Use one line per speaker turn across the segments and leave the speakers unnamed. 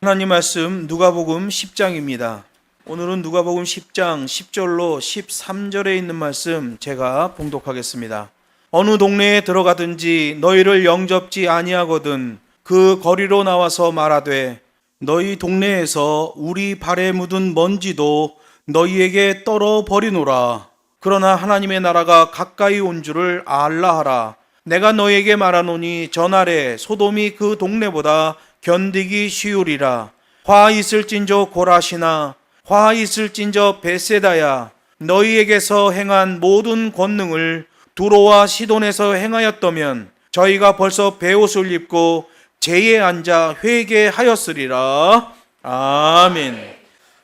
하나님 말씀 누가복음 10장입니다. 오늘은 누가복음 10장 10절로 13절에 있는 말씀 제가 봉독하겠습니다. 어느 동네에 들어가든지 너희를 영접지 아니하거든 그 거리로 나와서 말하되 너희 동네에서 우리 발에 묻은 먼지도 너희에게 떨어 버리노라. 그러나 하나님의 나라가 가까이 온 줄을 알라 하라. 내가 너희에게 말하노니 전날에 소돔이 그 동네보다 견디기 쉬우리라. 화 있을진저 고라시나 화 있을진저 베세다야 너희에게서 행한 모든 권능을 두로와 시돈에서 행하였다면 저희가 벌써 베옷을 입고 제에 앉아 회개하였으리라. 아멘.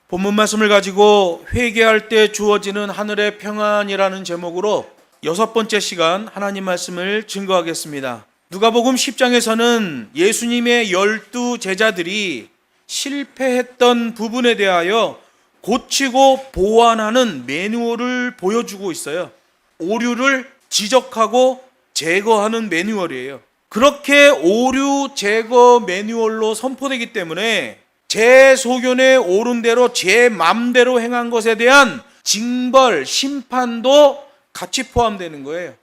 본문 말씀을 가지고 회개할 때 주어지는 하늘의 평안이라는 제목으로 6번째 시간 하나님 말씀을 증거하겠습니다. 누가복음 10장에서는 예수님의 12 제자들이 실패했던 부분에 대하여 고치고 보완하는 매뉴얼을 보여주고 있어요. 오류를 지적하고 제거하는 매뉴얼이에요. 그렇게 오류 제거 매뉴얼로 선포되기 때문에 제 소견에 옳은 대로 제 맘대로 행한 것에 대한 징벌, 심판도 같이 포함되는 거예요.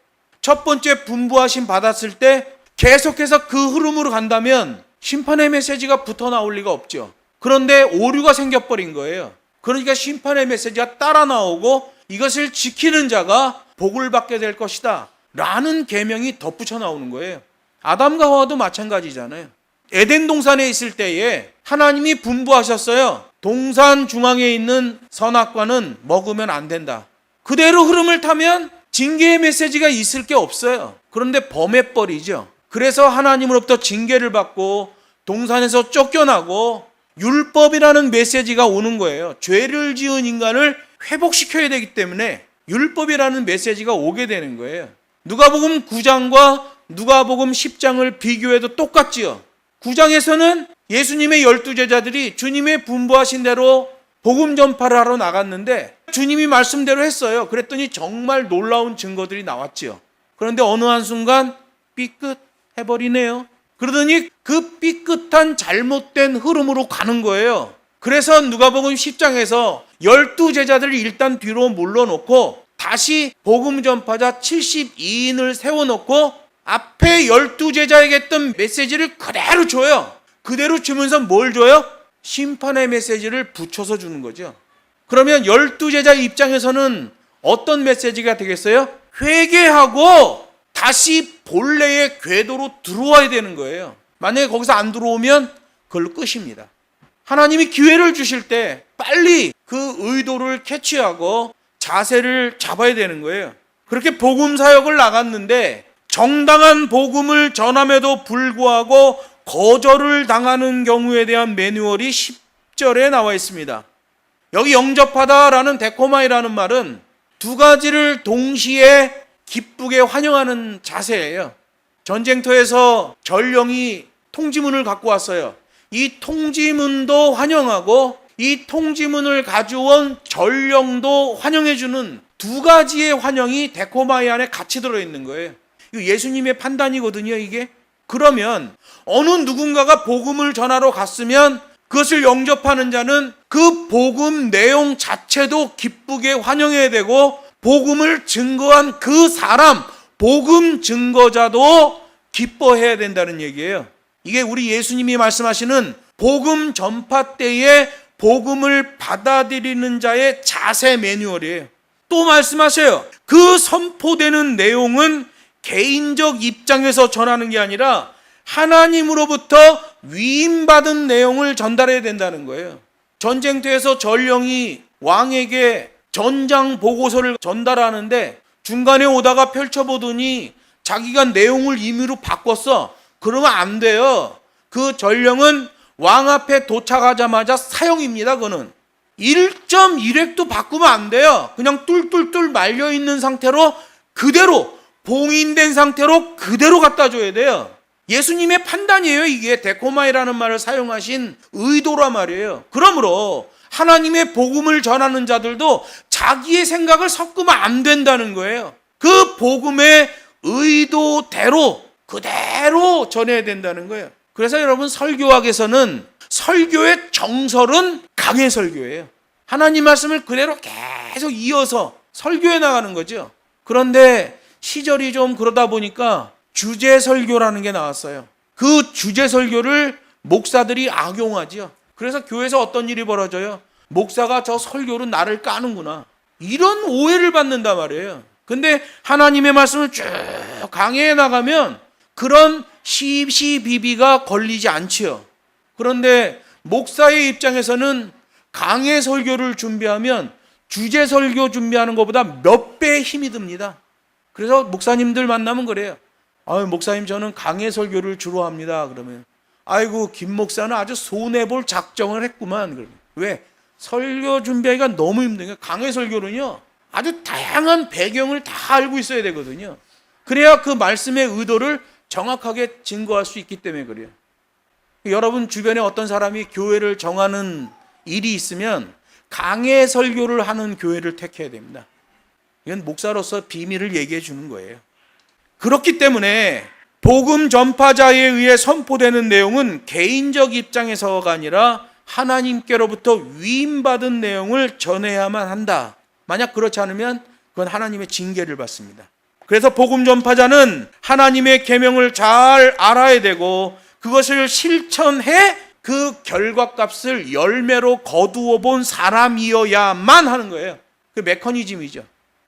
첫 번째 분부하심 받았을 때 계속해서 그 흐름으로 간다면 심판의 메시지가 붙어 나올 리가 없죠. 그런데 오류가 생겨버린 거예요. 그러니까 심판의 메시지가 따라 나오고 이것을 지키는 자가 복을 받게 될 것이다 라는 계명이 덧붙여 나오는 거예요. 아담과 하와도 마찬가지잖아요. 에덴 동산에 있을 때에 하나님이 분부하셨어요. 동산 중앙에 있는 선악과는 먹으면 안 된다. 그대로 흐름을 타면 징계의 메시지가 있을 게 없어요. 그런데 범해버리죠. 그래서 하나님으로부터 징계를 받고 동산에서 쫓겨나고 율법이라는 메시지가 오는 거예요. 죄를 지은 인간을 회복시켜야 되기 때문에 율법이라는 메시지가 오게 되는 거예요. 누가복음 9장과 누가복음 10장을 비교해도 똑같지요. 9장에서는 예수님의 12 제자들이 주님의 분부하신 대로 복음 전파를 하러 나갔는데 주님이 말씀대로 했어요. 그랬더니 정말 놀라운 증거들이 나왔지요. 그런데 어느 한순간 삐끗 해버리네요. 그러더니 그 삐끗한 잘못된 흐름으로 가는 거예요. 그래서 누가복음 10장에서 12 제자들을 일단 뒤로 물러놓고 다시 복음 전파자 72인을 세워놓고 앞에 12 제자에게 했던 메시지를 그대로 줘요. 그대로 주면서 뭘 줘요? 심판의 메시지를 붙여서 주는 거죠. 그러면 12 제자 입장에서는 어떤 메시지가 되겠어요? 회개하고 다시 본래의 궤도로 들어와야 되는 거예요. 만약에 거기서 안 들어오면 그걸로 끝입니다. 하나님이 기회를 주실 때 빨리 그 의도를 캐치하고 자세를 잡아야 되는 거예요. 그렇게 복음 사역을 나갔는데 정당한 복음을 전함에도 불구하고 거절을 당하는 경우에 대한 매뉴얼이 10절에 나와 있습니다. 여기 영접하다라는 데코마이라는 말은 두 가지를 동시에 기쁘게 환영하는 자세예요. 전쟁터에서 전령이 통지문을 갖고 왔어요. 이 통지문도 환영하고 이 통지문을 가져온 전령도 환영해주는 두 가지의 환영이 데코마이 안에 같이 들어있는 거예요. 이거 예수님의 판단이거든요, 이게. 그러면 어느 누군가가 복음을 전하러 갔으면 그것을 영접하는 자는 그 복음 내용 자체도 기쁘게 환영해야 되고 복음을 증거한 그 사람, 복음 증거자도 기뻐해야 된다는 얘기예요. 이게 우리 예수님이 말씀하시는 복음 전파 때에 복음을 받아들이는 자의 자세 매뉴얼이에요. 또 말씀하셔요. 그 선포되는 내용은 개인적 입장에서 전하는 게 아니라 하나님으로부터 위임받은 내용을 전달해야 된다는 거예요. 전쟁터에서 전령이 왕에게 전장 보고서를 전달하는데 중간에 오다가 펼쳐보더니 자기가 내용을 임의로 바꿨어. 그러면 안 돼요. 그 전령은 왕 앞에 도착하자마자 사형입니다. 그거는 1.1획도 바꾸면 안 돼요. 그냥 뚫뚫뚫 말려있는 상태로 그대로 봉인된 상태로 그대로 갖다 줘야 돼요. 예수님의 판단이에요. 이게 데코마이라는 말을 사용하신 의도란 말이에요. 그러므로 하나님의 복음을 전하는 자들도 자기의 생각을 섞으면 안 된다는 거예요. 그 복음의 의도대로 그대로 전해야 된다는 거예요. 그래서 여러분 설교학에서는 설교의 정설은 강해 설교예요. 하나님 말씀을 그대로 계속 이어서 설교해 나가는 거죠. 그런데 시절이 좀 그러다 보니까 주제 설교라는 게 나왔어요. 그 주제 설교를 목사들이 악용하죠. 그래서 교회에서 어떤 일이 벌어져요? 목사가 저 설교로 나를 까는구나, 이런 오해를 받는단 말이에요. 근데 하나님의 말씀을 쭉 강해해 나가면 그런 시시비비가 걸리지 않지요. 그런데 목사의 입장에서는 강해 설교를 준비하면 주제 설교 준비하는 것보다 몇 배의 힘이 듭니다. 그래서 목사님들 만나면 그래요. 목사님, 저는 강해 설교를 주로 합니다. 그러면 아이고, 김 목사는 아주 손해볼 작정을 했구만. 그러면 왜? 설교 준비하기가 너무 힘든 거예요. 강해 설교는요, 아주 다양한 배경을 다 알고 있어야 되거든요. 그래야 그 말씀의 의도를 정확하게 증거할 수 있기 때문에 그래요. 여러분 주변에 어떤 사람이 교회를 정하는 일이 있으면 강해 설교를 하는 교회를 택해야 됩니다. 이건 목사로서 비밀을 얘기해 주는 거예요. 그렇기 때문에 복음 전파자에 의해 선포되는 내용은 개인적 입장에서가 아니라 하나님께로부터 위임받은 내용을 전해야만 한다. 만약 그렇지 않으면 그건 하나님의 징계를 받습니다. 그래서 복음 전파자는 하나님의 계명을 잘 알아야 되고 그것을 실천해 그 결과값을 열매로 거두어 본 사람이어야만 하는 거예요. 그 메커니즘이죠.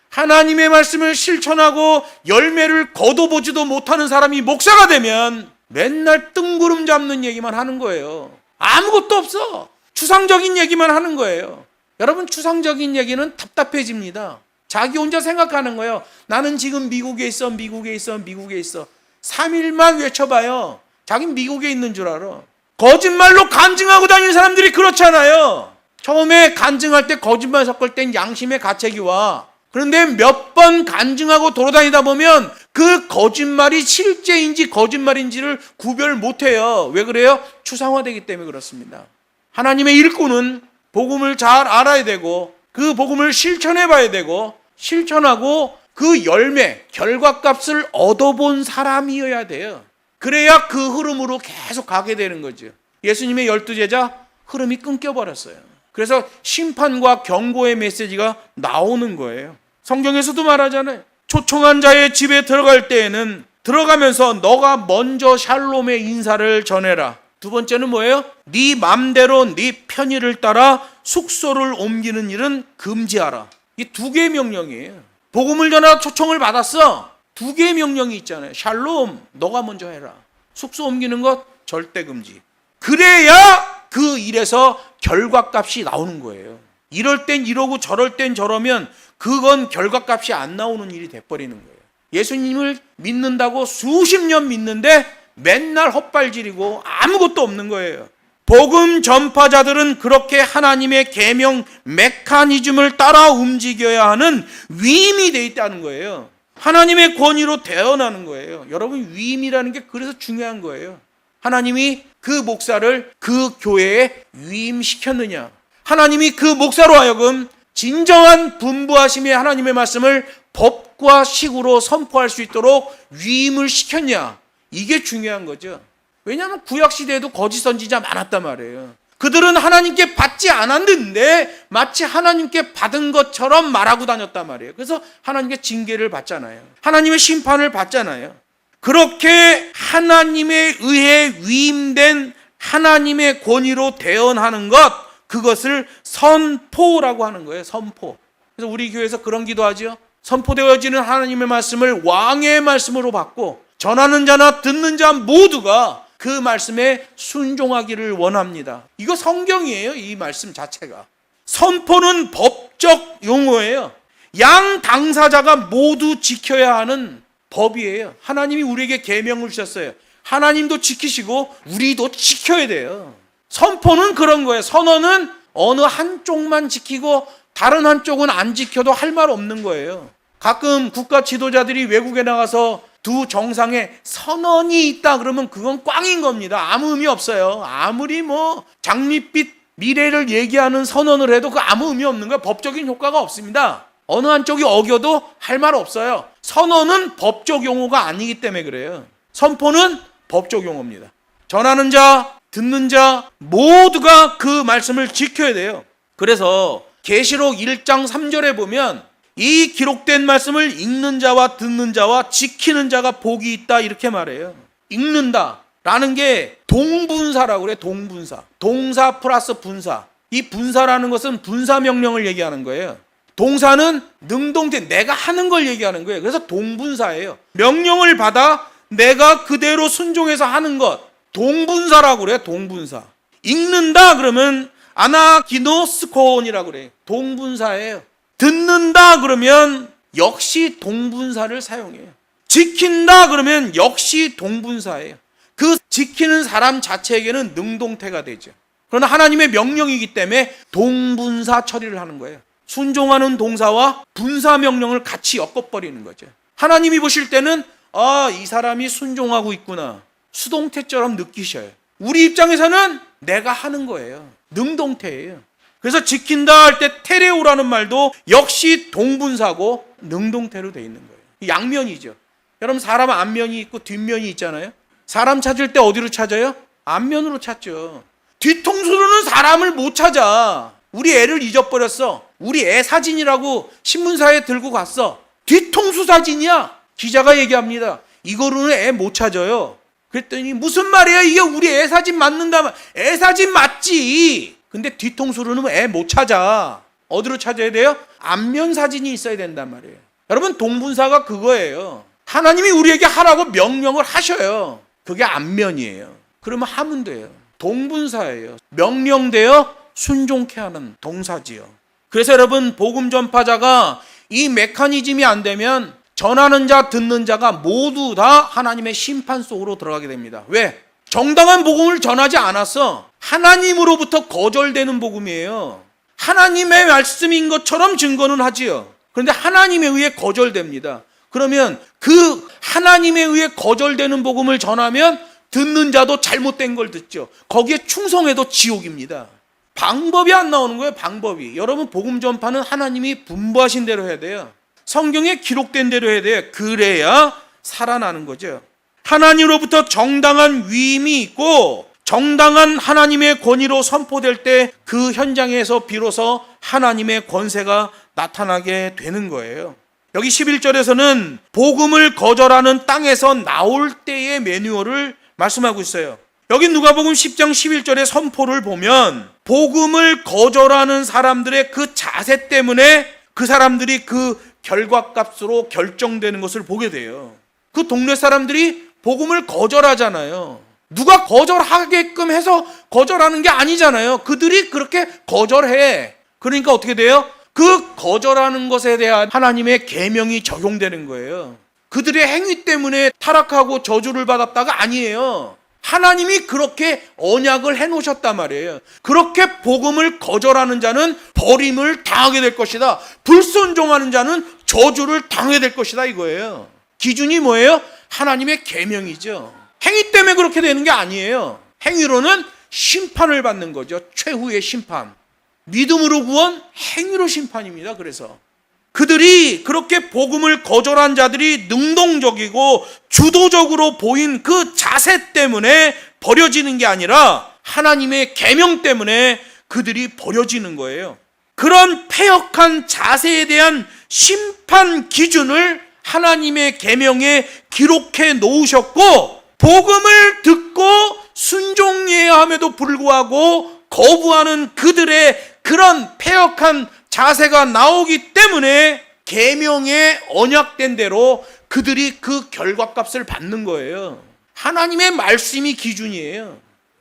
하나님의 말씀을 실천하고 열매를 거둬보지도 못하는 사람이 목사가 되면 맨날 뜬구름 잡는 얘기만 하는 거예요. 아무것도 없어. 추상적인 얘기만 하는 거예요. 여러분, 추상적인 얘기는 답답해집니다. 자기 혼자 생각하는 거예요. 나는 지금 미국에 있어, 미국에 있어, 미국에 있어. 3일만 외쳐봐요. 자긴 미국에 있는 줄 알아. 거짓말로 간증하고 다니는 사람들이 그렇잖아요. 처음에 간증할 때 거짓말 섞을 땐 양심의 가책이 와. 그런데 몇 번 간증하고 돌아다니다 보면 그 거짓말이 실제인지 거짓말인지를 구별 못해요. 왜 그래요? 추상화되기 때문에 그렇습니다. 하나님의 일꾼은 복음을 잘 알아야 되고 그 복음을 실천해 봐야 되고 실천하고 그 열매, 결과값을 얻어본 사람이어야 돼요. 그래야 그 흐름으로 계속 가게 되는 거죠. 예수님의 12제자 흐름이 끊겨버렸어요. 그래서 심판과 경고의 메시지가 나오는 거예요. 성경에서도 말하잖아요. 초청한 자의 집에 들어갈 때에는 들어가면서 너가 먼저 샬롬의 인사를 전해라. 두 번째는 뭐예요? 네 맘대로 네 편의를 따라 숙소를 옮기는 일은 금지하라. 이 두 개의 명령이에요. 복음을 전하 초청을 받았어. 두 개의 명령이 있잖아요. 샬롬, 너가 먼저 해라. 숙소 옮기는 것 절대 금지. 그래야 그 일에서 결과값이 나오는 거예요. 이럴 땐 이러고 저럴 땐 저러면 그건 결과값이 안 나오는 일이 돼버리는 거예요. 예수님을 믿는다고 수십 년 믿는데 맨날 헛발질이고 아무것도 없는 거예요. 복음 전파자들은 그렇게 하나님의 계명 메커니즘을 따라 움직여야 하는 위임이 돼 있다는 거예요. 하나님의 권위로 태어나는 거예요. 여러분, 위임이라는 게 그래서 중요한 거예요. 하나님이 그 목사를 그 교회에 위임시켰느냐, 하나님이 그 목사로 하여금 진정한 분부하심의 하나님의 말씀을 법과 식으로 선포할 수 있도록 위임을 시켰냐, 이게 중요한 거죠. 왜냐하면 구약시대에도 거짓 선지자 많았단 말이에요. 그들은 하나님께 받지 않았는데 마치 하나님께 받은 것처럼 말하고 다녔단 말이에요. 그래서 하나님께 징계를 받잖아요. 하나님의 심판을 받잖아요. 그렇게 하나님에 의해 위임된 하나님의 권위로 대언하는 것, 그것을 선포라고 하는 거예요. 선포. 그래서 우리 교회에서 그런 기도하죠. 선포되어지는 하나님의 말씀을 왕의 말씀으로 받고 전하는 자나 듣는 자 모두가 그 말씀에 순종하기를 원합니다. 이거 성경이에요. 이 말씀 자체가. 선포는 법적 용어예요. 양 당사자가 모두 지켜야 하는 법이에요. 하나님이 우리에게 계명을 주셨어요. 하나님도 지키시고 우리도 지켜야 돼요. 선포는 그런 거예요. 선언은 어느 한쪽만 지키고 다른 한쪽은 안 지켜도 할 말 없는 거예요. 가끔 국가 지도자들이 외국에 나가서 두 정상에 선언이 있다 그러면 그건 꽝인 겁니다. 아무 의미 없어요. 아무리 장밋빛 미래를 얘기하는 선언을 해도 그 아무 의미 없는 거예요. 법적인 효과가 없습니다. 어느 한쪽이 어겨도 할 말 없어요. 선언은 법적 용어가 아니기 때문에 그래요. 선포는 법적 용어입니다. 전하는 자, 듣는 자 모두가 그 말씀을 지켜야 돼요. 그래서 계시록 1장 3절에 보면 이 기록된 말씀을 읽는 자와 듣는 자와 지키는 자가 복이 있다 이렇게 말해요. 읽는다 라는 게 동분사라고 그래. 동분사. 동사 플러스 분사. 이 분사라는 것은 분사 명령을 얘기하는 거예요. 동사는 능동태, 내가 하는 걸 얘기하는 거예요. 그래서 동분사예요. 명령을 받아 내가 그대로 순종해서 하는 것. 동분사라고 그래요. 동분사. 읽는다 그러면 아나기노스콘이라고 그래요. 동분사예요. 듣는다 그러면 역시 동분사를 사용해요. 지킨다 그러면 역시 동분사예요. 그 지키는 사람 자체에게는 능동태가 되죠. 그러나 하나님의 명령이기 때문에 동분사 처리를 하는 거예요. 순종하는 동사와 분사 명령을 같이 엮어버리는 거죠. 하나님이 보실 때는 이 사람이 순종하고 있구나. 수동태처럼 느끼셔요. 우리 입장에서는 내가 하는 거예요. 능동태예요. 그래서 지킨다 할 때 테레오라는 말도 역시 동분사고 능동태로 되어 있는 거예요. 양면이죠. 여러분 사람 앞면이 있고 뒷면이 있잖아요. 사람 찾을 때 어디로 찾아요? 앞면으로 찾죠. 뒤통수로는 사람을 못 찾아. 우리 애를 잊어버렸어. 우리 애 사진이라고 신문사에 들고 갔어. 뒤통수 사진이야. 기자가 얘기합니다. 이거로는 애 못 찾아요. 그랬더니 무슨 말이야? 이게 우리 애 사진 맞는다. 애 사진 맞지. 근데 뒤통수로는 애 못 찾아. 어디로 찾아야 돼요? 앞면 사진이 있어야 된단 말이에요. 여러분 동분사가 그거예요. 하나님이 우리에게 하라고 명령을 하셔요. 그게 앞면이에요. 그러면 하면 돼요. 동분사예요. 명령되어 순종케 하는 동사지요. 그래서 여러분 복음 전파자가 이 메커니즘이 안 되면 전하는 자 듣는 자가 모두 다 하나님의 심판 속으로 들어가게 됩니다. 왜? 정당한 복음을 전하지 않았어. 하나님으로부터 거절되는 복음이에요. 하나님의 말씀인 것처럼 증거는 하지요. 그런데 하나님에 의해 거절됩니다. 그러면 그 하나님에 의해 거절되는 복음을 전하면 듣는 자도 잘못된 걸 듣죠. 거기에 충성해도 지옥입니다. 방법이 안 나오는 거예요. 방법이. 여러분 복음 전파는 하나님이 분부하신 대로 해야 돼요. 성경에 기록된 대로 해야 돼요. 그래야 살아나는 거죠. 하나님으로부터 정당한 위임이 있고 정당한 하나님의 권위로 선포될 때 그 현장에서 비로소 하나님의 권세가 나타나게 되는 거예요. 여기 11절에서는 복음을 거절하는 땅에서 나올 때의 매뉴얼을 말씀하고 있어요. 여기 누가복음 10장 11절의 선포를 보면 복음을 거절하는 사람들의 그 자세 때문에 그 사람들이 그 결과값으로 결정되는 것을 보게 돼요. 그 동네 사람들이 복음을 거절하잖아요. 누가 거절하게끔 해서 거절하는 게 아니잖아요. 그들이 그렇게 거절해. 그러니까 어떻게 돼요? 그 거절하는 것에 대한 하나님의 계명이 적용되는 거예요. 그들의 행위 때문에 타락하고 저주를 받았다가 아니에요. 하나님이 그렇게 언약을 해놓으셨단 말이에요. 그렇게 복음을 거절하는 자는 버림을 당하게 될 것이다. 불순종하는 자는 저주를 당하게 될 것이다 이거예요. 기준이 뭐예요? 하나님의 계명이죠. 행위 때문에 그렇게 되는 게 아니에요. 행위로는 심판을 받는 거죠. 최후의 심판. 믿음으로 구원, 행위로 심판입니다. 그래서 그들이 그렇게 복음을 거절한 자들이 능동적이고 주도적으로 보인 그 자세 때문에 버려지는 게 아니라 하나님의 계명 때문에 그들이 버려지는 거예요. 그런 패역한 자세에 대한 심판 기준을 하나님의 계명에 기록해 놓으셨고 복음을 듣고 순종해야 함에도 불구하고 거부하는 그들의 그런 패역한 자세가 나오기 때문에 계명에 언약된 대로 그들이 그 결과값을 받는 거예요. 하나님의 말씀이 기준이에요.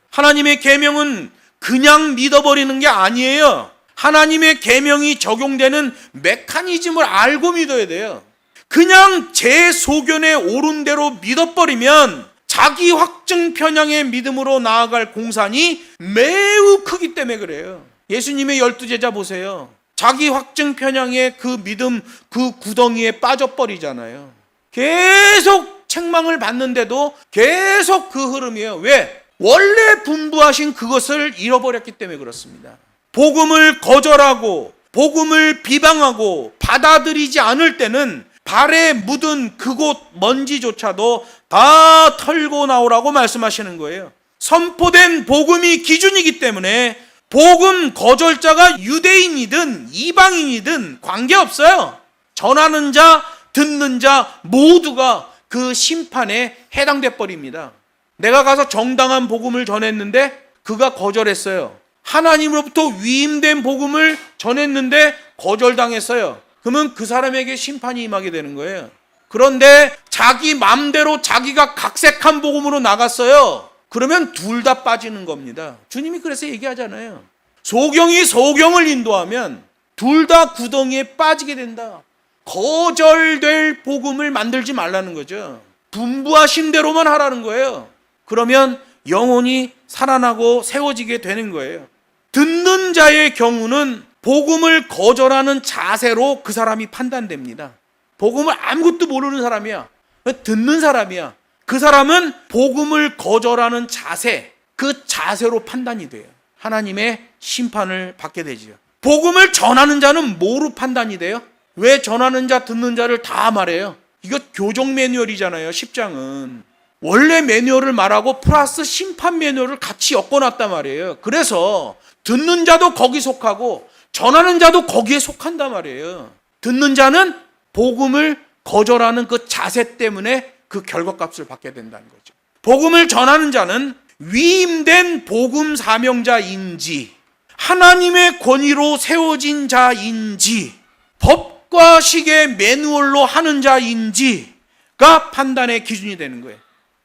하나님의 계명은 그냥 믿어버리는 게 아니에요. 하나님의 계명이 적용되는 메커니즘을 알고 믿어야 돼요. 그냥 제 소견에 옳은 대로 믿어버리면 자기 확증 편향의 믿음으로 나아갈 공산이 매우 크기 때문에 그래요. 예수님의 12제자 보세요. 자기 확증 편향의 그 믿음 그 구덩이에 빠져버리잖아요. 계속 책망을 받는데도 계속 그 흐름이에요. 왜? 원래 분부하신 그것을 잃어버렸기 때문에 그렇습니다. 복음을 거절하고 복음을 비방하고 받아들이지 않을 때는 발에 묻은 그곳 먼지조차도 다 털고 나오라고 말씀하시는 거예요. 선포된 복음이 기준이기 때문에 복음 거절자가 유대인이든 이방인이든 관계없어요. 전하는 자, 듣는 자 모두가 그 심판에 해당돼 버립니다. 내가 가서 정당한 복음을 전했는데 그가 거절했어요. 하나님으로부터 위임된 복음을 전했는데 거절당했어요. 그러면 그 사람에게 심판이 임하게 되는 거예요. 그런데 자기 맘대로 자기가 각색한 복음으로 나갔어요. 그러면 둘 다 빠지는 겁니다. 주님이 그래서 얘기하잖아요. 소경이 소경을 인도하면 둘 다 구덩이에 빠지게 된다. 거절될 복음을 만들지 말라는 거죠. 분부하신 대로만 하라는 거예요. 그러면 영혼이 살아나고 세워지게 되는 거예요. 듣는 자의 경우는 복음을 거절하는 자세로 그 사람이 판단됩니다. 복음을 아무것도 모르는 사람이야. 듣는 사람이야. 그 사람은 복음을 거절하는 자세, 그 자세로 판단이 돼요. 하나님의 심판을 받게 되지요. 복음을 전하는 자는 뭐로 판단이 돼요? 왜 전하는 자, 듣는 자를 다 말해요? 이거 교정 매뉴얼이잖아요. 10장은. 원래 매뉴얼을 말하고 플러스 심판 매뉴얼을 같이 엮어놨단 말이에요. 그래서 듣는 자도 거기 속하고 전하는 자도 거기에 속한단 말이에요. 듣는 자는 복음을 거절하는 그 자세 때문에 그 결과값을 받게 된다는 거죠. 복음을 전하는 자는 위임된 복음 사명자인지 하나님의 권위로 세워진 자인지 법과 식의 매뉴얼로 하는 자인지가 판단의 기준이 되는 거예요.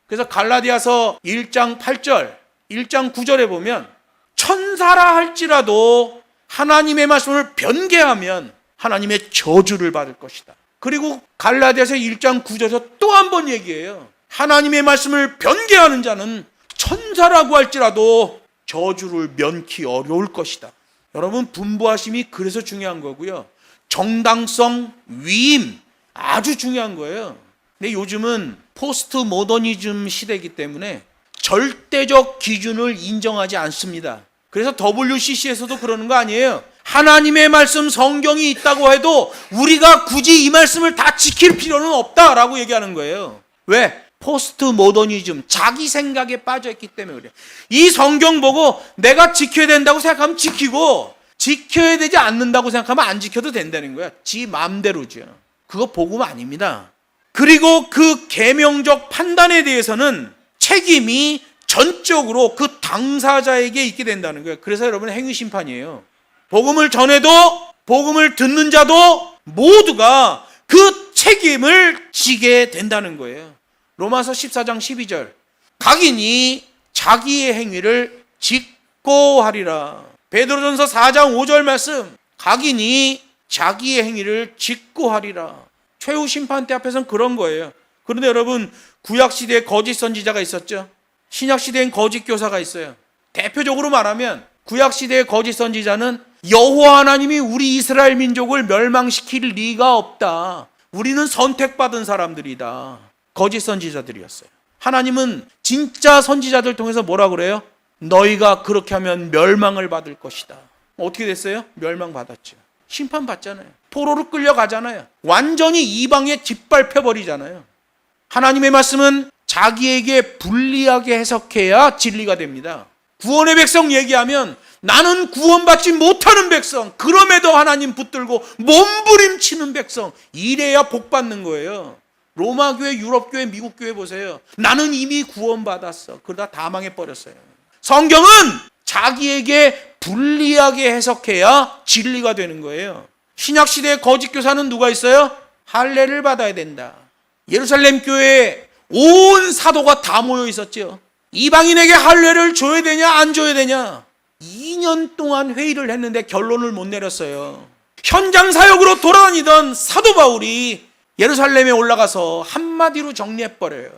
그래서 갈라디아서 1장 8절, 1장 9절에 보면 천사라 할지라도 하나님의 말씀을 변개하면 하나님의 저주를 받을 것이다. 그리고 갈라디아서 1장 9절에서 또 한 번 얘기해요. 하나님의 말씀을 변개하는 자는 천사라고 할지라도 저주를 면키 어려울 것이다. 여러분, 분부하심이 그래서 중요한 거고요. 정당성, 위임 아주 중요한 거예요. 근데 요즘은 포스트 모더니즘 시대이기 때문에 절대적 기준을 인정하지 않습니다. 그래서 WCC에서도 그러는 거 아니에요. 하나님의 말씀 성경이 있다고 해도 우리가 굳이 이 말씀을 다 지킬 필요는 없다라고 얘기하는 거예요. 왜? 포스트 모더니즘, 자기 생각에 빠져있기 때문에 그래요. 이 성경 보고 내가 지켜야 된다고 생각하면 지키고 지켜야 되지 않는다고 생각하면 안 지켜도 된다는 거야. 지 마음대로죠. 그거 복음 아닙니다. 그리고 그 계명적 판단에 대해서는 책임이 전적으로 그 당사자에게 있게 된다는 거예요. 그래서 여러분 행위심판이에요. 복음을 전해도 복음을 듣는 자도 모두가 그 책임을 지게 된다는 거예요. 로마서 14장 12절 각인이 자기의 행위를 짓고 하리라. 베드로전서 4장 5절 말씀 각인이 자기의 행위를 짓고 하리라. 최후 심판대 앞에서는 그런 거예요. 그런데 여러분 구약시대에 거짓 선지자가 있었죠. 신약시대엔 거짓 교사가 있어요. 대표적으로 말하면 구약시대의 거짓 선지자는 여호와 하나님이 우리 이스라엘 민족을 멸망시킬 리가 없다. 우리는 선택받은 사람들이다. 거짓 선지자들이었어요. 하나님은 진짜 선지자들 통해서 뭐라 그래요? 너희가 그렇게 하면 멸망을 받을 것이다. 어떻게 됐어요? 멸망받았죠. 심판받잖아요. 포로로 끌려가잖아요. 완전히 이방에 짓밟혀버리잖아요. 하나님의 말씀은 자기에게 불리하게 해석해야 진리가 됩니다. 구원의 백성 얘기하면 나는 구원받지 못하는 백성, 그럼에도 하나님 붙들고 몸부림치는 백성, 이래야 복받는 거예요. 로마교회, 유럽교회, 미국교회 보세요. 나는 이미 구원받았어. 그러다 다 망해버렸어요. 성경은 자기에게 불리하게 해석해야 진리가 되는 거예요. 신약시대의 거짓교사는 누가 있어요? 할례를 받아야 된다. 예루살렘 교회에 온 사도가 다 모여 있었죠. 이방인에게 할례를 줘야 되냐 안 줘야 되냐 2년 동안 회의를 했는데 결론을 못 내렸어요. 현장 사역으로 돌아다니던 사도 바울이 예루살렘에 올라가서 한마디로 정리해버려요.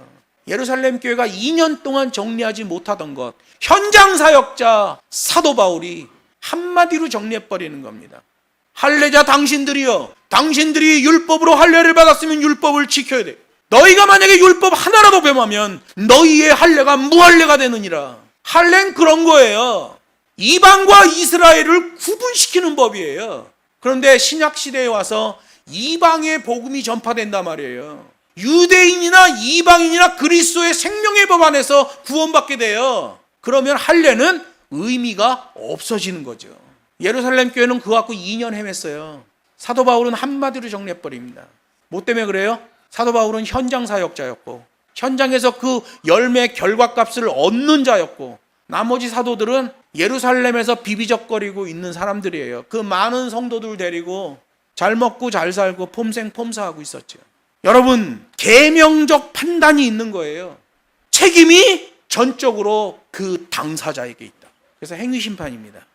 예루살렘 교회가 2년 동안 정리하지 못하던 것, 현장 사역자 사도 바울이 한마디로 정리해버리는 겁니다. 할례자 당신들이여, 당신들이 율법으로 할례를 받았으면 율법을 지켜야 돼. 너희가 만약에 율법 하나라도 범하면 너희의 할례가 무할례가 되느니라. 할례는 그런 거예요. 이방과 이스라엘을 구분시키는 법이에요. 그런데 신약시대에 와서 이방의 복음이 전파된단 말이에요. 유대인이나 이방인이나 그리스도의 생명의 법 안에서 구원받게 돼요. 그러면 할례는 의미가 없어지는 거죠. 예루살렘 교회는 그거 갖고 2년 헤맸어요. 사도 바울은 한마디로 정리해버립니다. 뭐 때문에 그래요? 사도 바울은 현장 사역자였고 현장에서 그 열매 결과값을 얻는 자였고 나머지 사도들은 예루살렘에서 비비적거리고 있는 사람들이에요. 그 많은 성도들 데리고 잘 먹고 잘 살고 폼생폼사하고 있었죠. 여러분, 계명적 판단이 있는 거예요. 책임이 전적으로 그 당사자에게 있다. 그래서 행위심판입니다.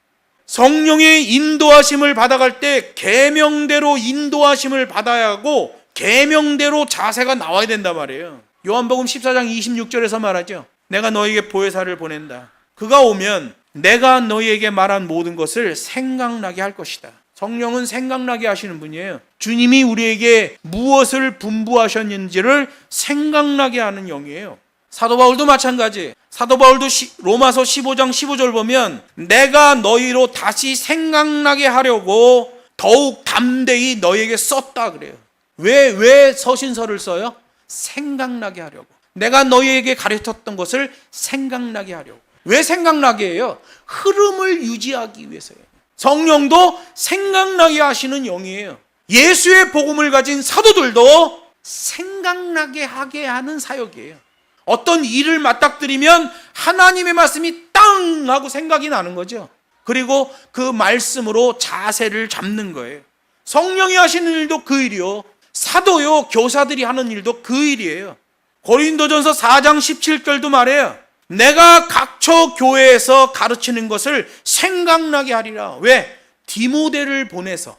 성령의 인도하심을 받아갈 때 계명대로 인도하심을 받아야 하고 계명대로 자세가 나와야 된단 말이에요. 요한복음 14장 26절에서 말하죠. 내가 너에게 보혜사를 보낸다. 그가 오면 내가 너희에게 말한 모든 것을 생각나게 할 것이다. 성령은 생각나게 하시는 분이에요. 주님이 우리에게 무엇을 분부하셨는지를 생각나게 하는 영이에요. 사도 바울도 마찬가지. 사도 바울도 로마서 15장 15절 보면 내가 너희로 다시 생각나게 하려고 더욱 담대히 너희에게 썼다 그래요. 왜 서신서를 써요? 생각나게 하려고. 내가 너희에게 가르쳤던 것을 생각나게 하려고. 왜 생각나게 해요? 흐름을 유지하기 위해서예요. 성령도 생각나게 하시는 영이에요. 예수의 복음을 가진 사도들도 생각나게 하게 하는 사역이에요. 어떤 일을 맞닥뜨리면 하나님의 말씀이 땅 하고 생각이 나는 거죠. 그리고 그 말씀으로 자세를 잡는 거예요. 성령이 하시는 일도 그 일이요. 사도요, 교사들이 하는 일도 그 일이에요. 고린도전서 4장 17절도 말해요. 내가 각처 교회에서 가르치는 것을 생각나게 하리라. 왜? 디모데를 보내서.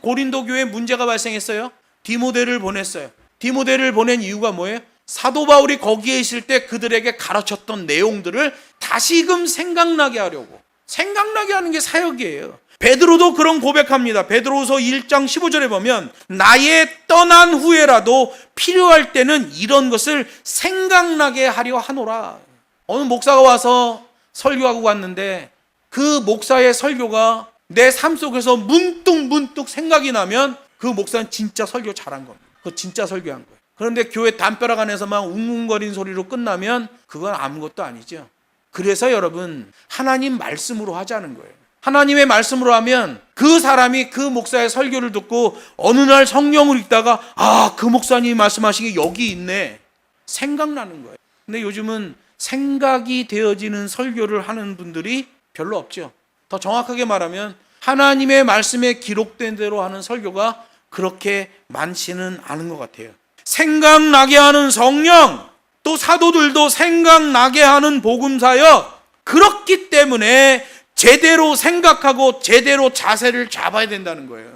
고린도 교회에 문제가 발생했어요. 디모데를 보냈어요. 디모데를 보낸 이유가 뭐예요? 사도 바울이 거기에 있을 때 그들에게 가르쳤던 내용들을 다시금 생각나게 하려고. 생각나게 하는 게 사역이에요. 베드로도 그런 고백합니다. 베드로후서 1장 15절에 보면 나의 떠난 후에라도 필요할 때는 이런 것을 생각나게 하려 하노라. 어느 목사가 와서 설교하고 갔는데 그 목사의 설교가 내 삶 속에서 문득 생각이 나면 그 목사는 진짜 설교 잘한 겁니다. 그거 진짜 설교한 거예요. 그런데 교회 담벼락 안에서만 웅웅거린 소리로 끝나면 그건 아무것도 아니죠. 그래서 여러분, 하나님 말씀으로 하자는 거예요. 하나님의 말씀으로 하면 그 사람이 그 목사의 설교를 듣고 어느 날 성경을 읽다가 그 목사님이 말씀하신 게 여기 있네. 생각나는 거예요. 근데 요즘은 생각이 되어지는 설교를 하는 분들이 별로 없죠. 더 정확하게 말하면 하나님의 말씀에 기록된 대로 하는 설교가 그렇게 많지는 않은 것 같아요. 생각나게 하는 성령, 또 사도들도 생각나게 하는 복음사역, 그렇기 때문에 제대로 생각하고 제대로 자세를 잡아야 된다는 거예요.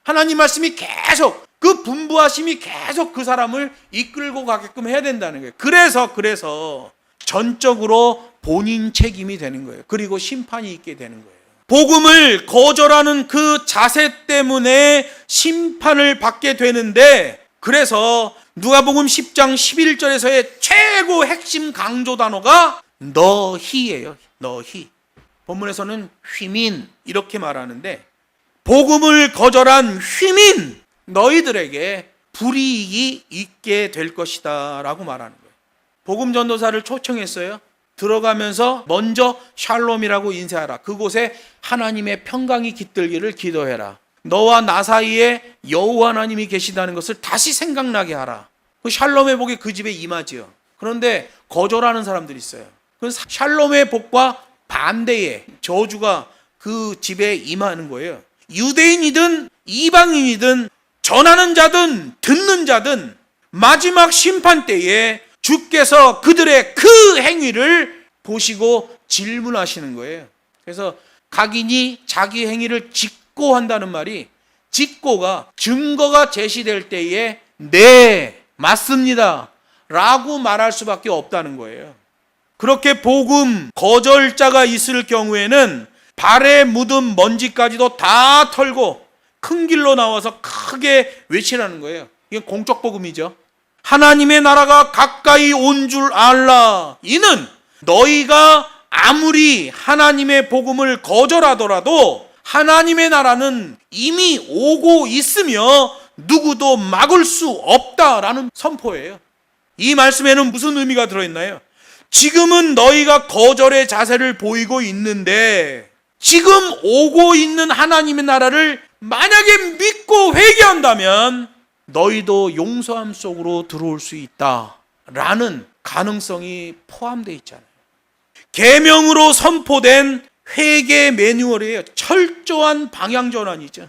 하나님 말씀이 계속 그 분부하심이 계속 그 사람을 이끌고 가게끔 해야 된다는 거예요. 그래서 전적으로 본인 책임이 되는 거예요. 그리고 심판이 있게 되는 거예요. 복음을 거절하는 그 자세 때문에 심판을 받게 되는데, 그래서 누가복음 10장 11절에서의 최고 핵심 강조 단어가 너희예요. 너희. 본문에서는 휘민 이렇게 말하는데, 복음을 거절한 휘민 너희들에게 불이익이 있게 될 것이다 라고 말하는 거예요. 복음 전도사를 초청했어요. 들어가면서 먼저 샬롬이라고 인사하라. 그곳에 하나님의 평강이 깃들기를 기도해라. 너와 나 사이에 여호와 하나님이 계시다는 것을 다시 생각나게 하라. 그 샬롬의 복이 그 집에 임하지요. 그런데 거절하는 사람들이 있어요. 그 샬롬의 복과 반대의 저주가 그 집에 임하는 거예요. 유대인이든 이방인이든 전하는 자든 듣는 자든 마지막 심판 때에 주께서 그들의 그 행위를 보시고 질문하시는 거예요. 그래서 각인이 자기 행위를 직고한다는 말이, 직고가 증거가 제시될 때에 네, 맞습니다 라고 말할 수밖에 없다는 거예요. 그렇게 복음 거절자가 있을 경우에는 발에 묻은 먼지까지도 다 털고 큰 길로 나와서 크게 외치라는 거예요. 이게 공적 복음이죠. 하나님의 나라가 가까이 온 줄 알라. 이는 너희가 아무리 하나님의 복음을 거절하더라도 하나님의 나라는 이미 오고 있으며 누구도 막을 수 없다라는 선포예요. 이 말씀에는 무슨 의미가 들어있나요? 지금은 너희가 거절의 자세를 보이고 있는데 지금 오고 있는 하나님의 나라를 만약에 믿고 회개한다면 너희도 용서함 속으로 들어올 수 있다라는 가능성이 포함되어 있잖아요. 계명으로 선포된 회개 매뉴얼이에요. 철저한 방향 전환이죠.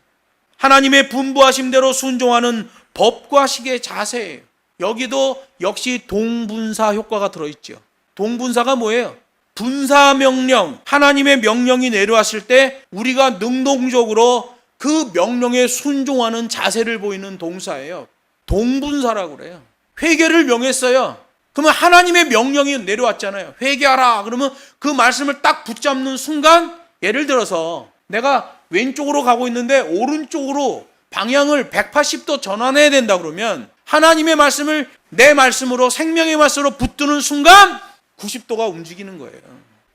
하나님의 분부하심대로 순종하는 법과식의 자세예요. 여기도 역시 동분사 효과가 들어있죠. 동분사가 뭐예요? 분사 명령, 하나님의 명령이 내려왔을 때 우리가 능동적으로 그 명령에 순종하는 자세를 보이는 동사예요. 동분사라고 그래요. 회개를 명했어요. 그러면 하나님의 명령이 내려왔잖아요. 회개하라. 그러면 그 말씀을 딱 붙잡는 순간, 예를 들어서 내가 왼쪽으로 가고 있는데 오른쪽으로 방향을 180도 전환해야 된다 그러면 하나님의 말씀을 내 말씀으로, 생명의 말씀으로 붙드는 순간 90도가 움직이는 거예요.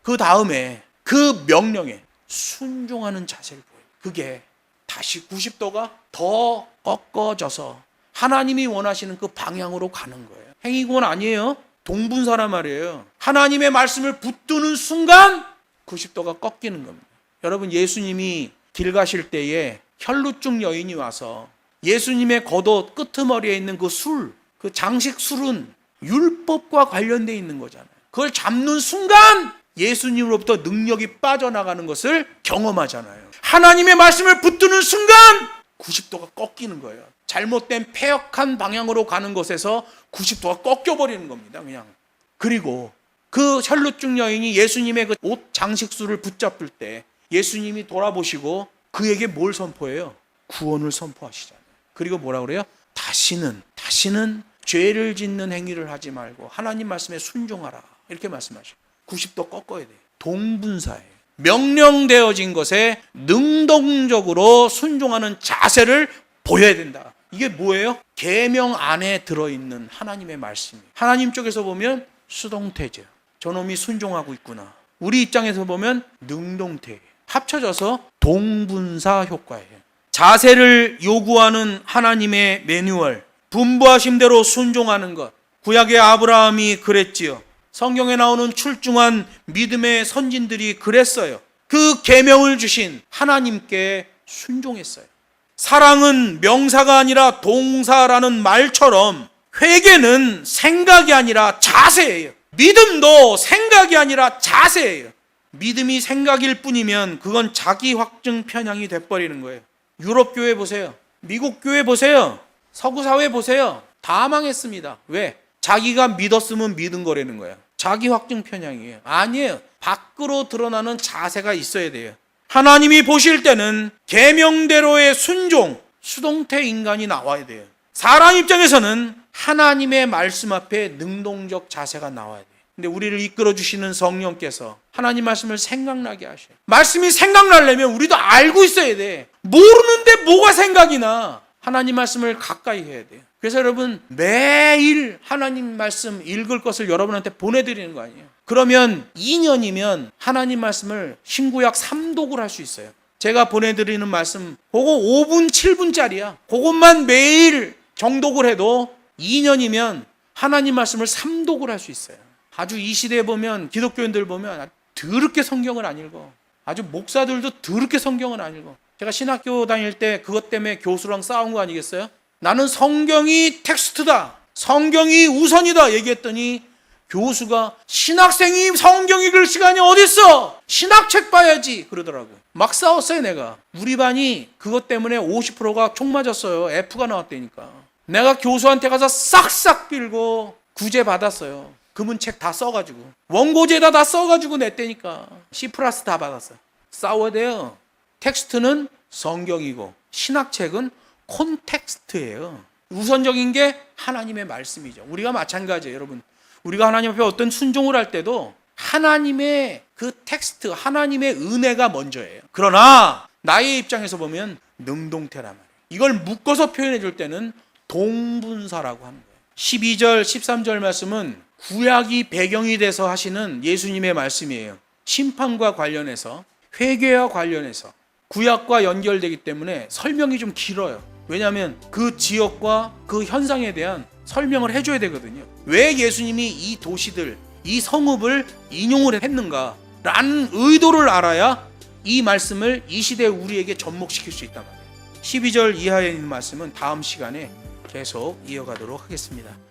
그 다음에 그 명령에 순종하는 자세를 보여요. 그게 다시 90도가 더 꺾어져서 하나님이 원하시는 그 방향으로 가는 거예요. 행위군 아니에요. 동분사란 말이에요. 하나님의 말씀을 붙드는 순간 90도가 꺾이는 겁니다. 여러분, 예수님이 길 가실 때에 혈루증 여인이 와서 예수님의 겉옷 끄트머리에 있는 그 술, 그 장식 술은 율법과 관련되어 있는 거잖아요. 그걸 잡는 순간 예수님으로부터 능력이 빠져나가는 것을 경험하잖아요. 하나님의 말씀을 붙드는 순간 90도가 꺾이는 거예요. 잘못된 폐역한 방향으로 가는 것에서 90도가 꺾여버리는 겁니다. 그냥. 그리고 그 혈루증 여인이 예수님의 그 옷 장식술을 붙잡을 때 예수님이 돌아보시고 그에게 뭘 선포해요? 구원을 선포하시잖아요. 그리고 뭐라 그래요? 다시는 죄를 짓는 행위를 하지 말고 하나님 말씀에 순종하라. 이렇게 말씀하셔요. 90도 꺾어야 돼요. 동분사예요. 명령되어진 것에 능동적으로 순종하는 자세를 보여야 된다. 이게 뭐예요? 계명 안에 들어있는 하나님의 말씀이에요. 하나님 쪽에서 보면 수동태죠. 저놈이 순종하고 있구나. 우리 입장에서 보면 능동태예요. 합쳐져서 동분사 효과예요. 자세를 요구하는 하나님의 매뉴얼, 분부하심대로 순종하는 것. 구약의 아브라함이 그랬지요. 성경에 나오는 출중한 믿음의 선진들이 그랬어요. 그 계명을 주신 하나님께 순종했어요. 사랑은 명사가 아니라 동사라는 말처럼 회개는 생각이 아니라 자세예요. 믿음도 생각이 아니라 자세예요. 믿음이 생각일 뿐이면 그건 자기 확증 편향이 돼버리는 거예요. 유럽 교회 보세요. 미국 교회 보세요. 서구 사회 보세요. 다 망했습니다. 왜? 자기가 믿었으면 믿은 거라는 거예요. 자기 확증 편향이에요. 아니에요. 밖으로 드러나는 자세가 있어야 돼요. 하나님이 보실 때는 계명대로의 순종, 수동태 인간이 나와야 돼요. 사람 입장에서는 하나님의 말씀 앞에 능동적 자세가 나와야 돼요. 근데 우리를 이끌어 주시는 성령께서 하나님 말씀을 생각나게 하셔요. 말씀이 생각나려면 우리도 알고 있어야 돼. 모르는데 뭐가 생각이 나? 하나님 말씀을 가까이 해야 돼요. 그래서 여러분, 매일 하나님 말씀 읽을 것을 여러분한테 보내드리는 거 아니에요. 그러면 2년이면 하나님 말씀을 신구약 3독을 할 수 있어요. 제가 보내드리는 말씀 그거 5분 7분짜리야. 그것만 매일 정독을 해도 2년이면 하나님 말씀을 3독을 할 수 있어요. 아주 이 시대에 보면 기독교인들 보면 더럽게 성경을 안 읽어. 아주 목사들도 더럽게 성경을 안 읽어. 제가 신학교 다닐 때 그것 때문에 교수랑 싸운 거 아니겠어요? 나는 성경이 텍스트다. 성경이 우선이다. 얘기했더니 교수가 신학생이 성경 읽을 시간이 어딨어? 신학책 봐야지. 그러더라고. 막 싸웠어요, 내가. 우리 반이 그것 때문에 50%가 총 맞았어요. F가 나왔다니까. 내가 교수한테 가서 싹싹 빌고 구제 받았어요. 그분 책 다 써가지고. 원고지에다 다 써가지고 냈다니까. C+ 다 받았어요. 싸워야 돼요. 텍스트는 성경이고 신학책은 콘텍스트예요. 우선적인 게 하나님의 말씀이죠. 우리가 마찬가지예요, 여러분. 우리가 하나님 앞에 어떤 순종을 할 때도 하나님의 그 텍스트, 하나님의 은혜가 먼저예요. 그러나 나의 입장에서 보면 능동태란 말이에요. 이걸 묶어서 표현해 줄 때는 동분사라고 하는 거예요. 12절, 13절 말씀은 구약이 배경이 돼서 하시는 예수님의 말씀이에요. 심판과 관련해서, 회개와 관련해서 구약과 연결되기 때문에 설명이 좀 길어요. 왜냐하면 그 지역과 그 현상에 대한 설명을 해줘야 되거든요. 왜 예수님이 이 도시들, 이 성읍을 인용을 했는가 라는 의도를 알아야 이 말씀을 이 시대에 우리에게 접목시킬 수 있단 말이에요. 12절 이하에 있는 말씀은 다음 시간에 계속 이어가도록 하겠습니다.